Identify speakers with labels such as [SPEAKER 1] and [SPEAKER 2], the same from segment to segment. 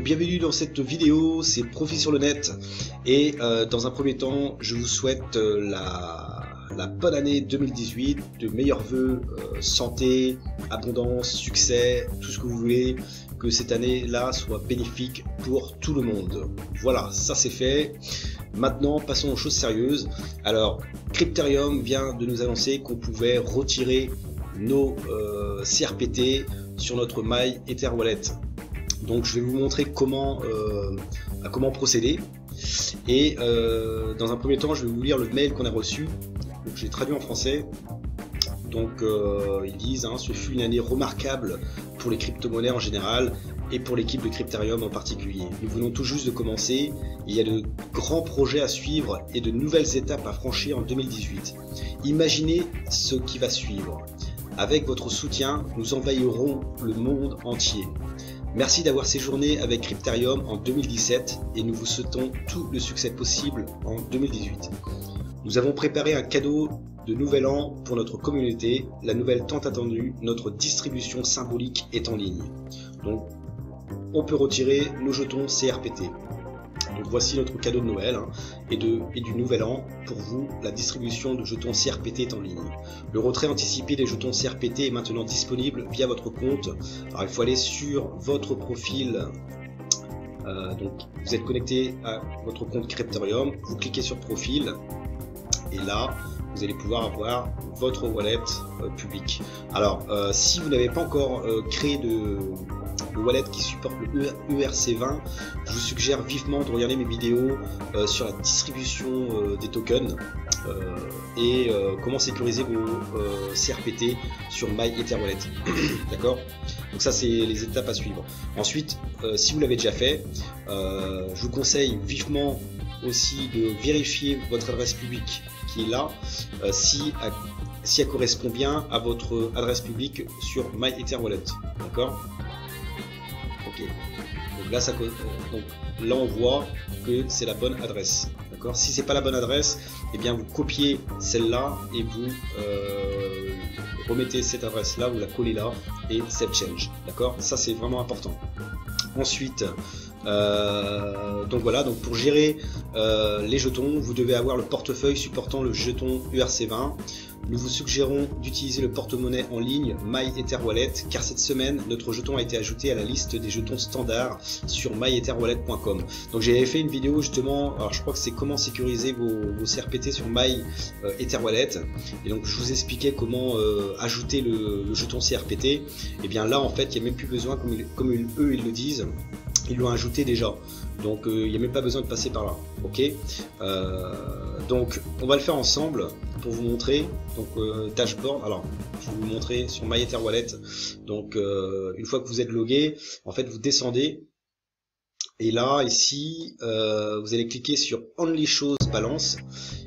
[SPEAKER 1] bienvenue dans cette vidéo, c'est Profit sur le net et dans un premier temps je vous souhaite la bonne année 2018, de meilleurs vœux, santé, abondance, succès, tout ce que vous voulez, que cette année là soit bénéfique pour tout le monde. Voilà, ça c'est fait. Maintenant passons aux choses sérieuses. Alors Crypterium vient de nous annoncer qu'on pouvait retirer nos CRPT sur notre MyEtherWallet. Donc je vais vous montrer comment procéder et dans un premier temps je vais vous lire le mail qu'on a reçu. Donc j'ai traduit en français. Donc ils disent ce fut une année remarquable pour les crypto-monnaies en général et pour l'équipe de Crypterium en particulier. Nous venons tout juste de commencer, il y a de grands projets à suivre et de nouvelles étapes à franchir en 2018. Imaginez ce qui va suivre. Avec votre soutien, nous envahirons le monde entier. Merci d'avoir séjourné avec Crypterium en 2017 et nous vous souhaitons tout le succès possible en 2018. Nous avons préparé un cadeau de nouvel an pour notre communauté, la nouvelle tant attendue, notre distribution symbolique est en ligne. Donc on peut retirer nos jetons CRPT. Donc voici notre cadeau de Noël et du nouvel an pour vous. La distribution de jetons CRPT est en ligne. Le retrait anticipé des jetons CRPT est maintenant disponible via votre compte. Alors il faut aller sur votre profil. Donc vous êtes connecté à votre compte Crypterium, vous cliquez sur profil et là vous allez pouvoir avoir votre wallet public. Alors si vous n'avez pas encore créé de wallet qui supporte le ERC20, je vous suggère vivement de regarder mes vidéos sur la distribution des tokens et comment sécuriser vos CRPT sur MyEtherWallet. D'accord? Donc ça c'est les étapes à suivre. Ensuite, si vous l'avez déjà fait, je vous conseille vivement aussi de vérifier votre adresse publique qui est là, si elle correspond bien à votre adresse publique sur MyEtherWallet. D'accord? Ok. Donc là, là on voit que c'est la bonne adresse. D'accord? Si c'est pas la bonne adresse, eh bien vous copiez celle-là et vous remettez cette adresse-là, vous la collez là et save change. D'accord? Ça c'est vraiment important. Ensuite, donc voilà, donc pour gérer les jetons, vous devez avoir le portefeuille supportant le jeton ERC20. Nous vous suggérons d'utiliser le porte-monnaie en ligne MyEtherWallet car cette semaine notre jeton a été ajouté à la liste des jetons standards sur myetherwallet.com. Donc j'avais fait une vidéo justement, alors je crois que c'est comment sécuriser vos CRPT sur MyEtherWallet et donc je vous expliquais comment ajouter le jeton CRPT. Et bien là en fait il n'y a même plus besoin, comme eux ils le disent, ils l'ont ajouté déjà, donc il n'y a même pas besoin de passer par là. Ok, donc on va le faire ensemble pour vous montrer. Donc dashboard, alors je vais vous montrer sur MyEtherWallet. Donc une fois que vous êtes logué, en fait vous descendez et là ici vous allez cliquer sur Only Shows Balance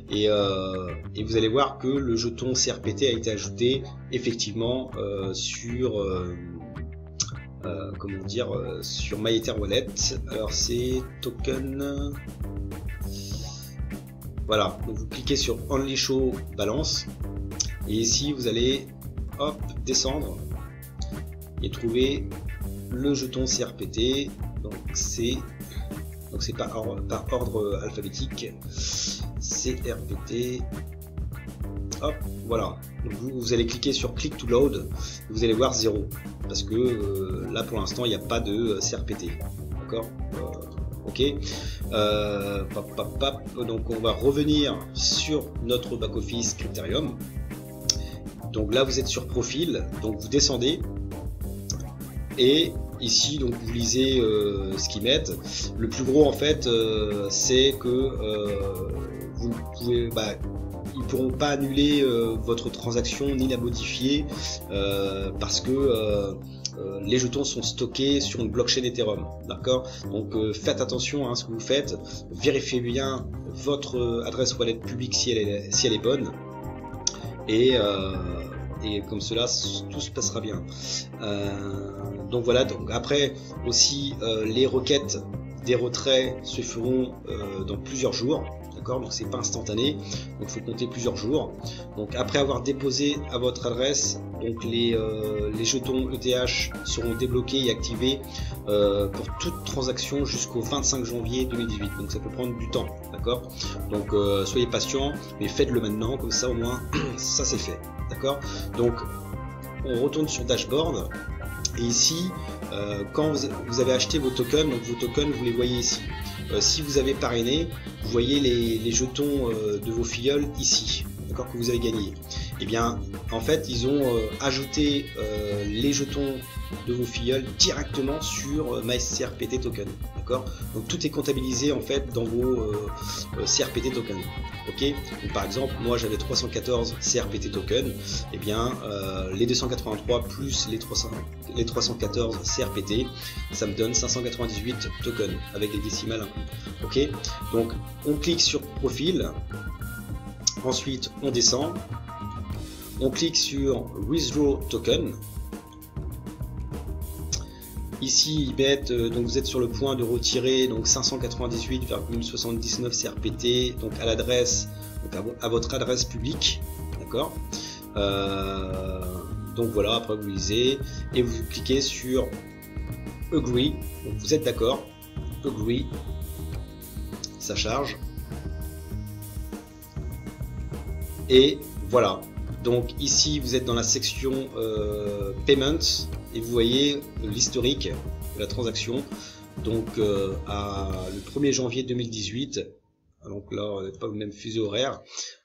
[SPEAKER 1] et vous allez voir que le jeton CRPT a été ajouté effectivement sur comment dire, sur MyEtherWallet. Alors c'est token, voilà, donc vous cliquez sur Only Show Balance et ici vous allez hop descendre et trouver le jeton CRPT. Donc c'est par ordre alphabétique, CRPT. Hop, voilà. Donc vous allez cliquer sur Click to Load, et vous allez voir 0 parce que là pour l'instant il n'y a pas de CRPT. D'accord? Ok. Donc on va revenir sur notre back office Crypterium. Donc là vous êtes sur profil, donc vous descendez et ici donc vous lisez ce qu'ils mettent. Le plus gros en fait c'est que vous pouvez, ils pourront pas annuler votre transaction ni la modifier parce que les jetons sont stockés sur une blockchain Ethereum. D'accord? Donc faites attention à ce que vous faites, vérifiez bien votre adresse wallet publique si elle est bonne et comme cela tout se passera bien. Donc voilà, donc après aussi les requêtes des retraits se feront dans plusieurs jours. d'accord, donc c'est pas instantané, donc il faut compter plusieurs jours. Donc après avoir déposé à votre adresse, donc les jetons ETH seront débloqués et activés pour toute transaction jusqu'au 25 janvier 2018, donc ça peut prendre du temps, d'accord, donc soyez patient, mais faites-le maintenant, comme ça au moins ça c'est fait, d'accord. Donc on retourne sur dashboard, et ici quand vous avez acheté vos tokens, donc vos tokens vous les voyez ici. Si vous avez parrainé, vous voyez les jetons de vos filleuls ici, d'accord, que vous avez gagné. Et bien en fait ils ont ajouté les jetons de vos filleuls directement sur MyCRPT token, d'accord. Donc tout est comptabilisé en fait dans vos CRPT tokens. Ok, donc par exemple moi j'avais 314 CRPT tokens, et bien les 283 plus les 314 CRPT, ça me donne 598 tokens avec les décimales inclus. Ok, donc on clique sur profil, ensuite on descend, on clique sur Withdraw Token. Ici ils mettent, donc vous êtes sur le point de retirer donc 598,79 CRPT donc à l'adresse, à votre adresse publique, d'accord. Donc voilà, après vous lisez et vous cliquez sur Agree, donc vous êtes d'accord, Agree, ça charge et voilà. Donc ici vous êtes dans la section Payment et vous voyez l'historique de la transaction. Donc le 1er janvier 2018, donc là on n'est pas au même fuseau horaire,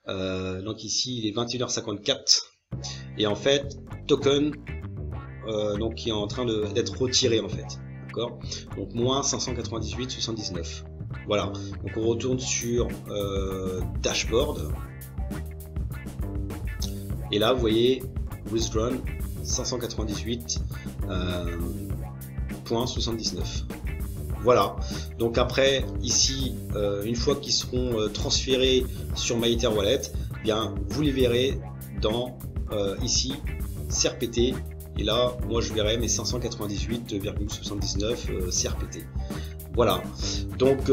[SPEAKER 1] donc ici il est 21h54 et en fait token donc qui est en train d'être retiré en fait, d'accord, donc moins 598,79. Voilà, donc on retourne sur dashboard. Et là, vous voyez, withdrawn 598,79. Voilà. Donc après, ici, une fois qu'ils seront transférés sur MyEtherWallet, bien, vous les verrez dans ici CRPT. Et là, moi, je verrai mes 598,79 CRPT. Voilà. Donc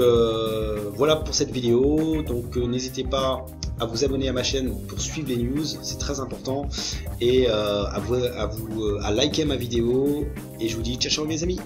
[SPEAKER 1] voilà pour cette vidéo. Donc n'hésitez pas à vous abonner à ma chaîne pour suivre les news, c'est très important, et à liker ma vidéo, et je vous dis ciao ciao mes amis.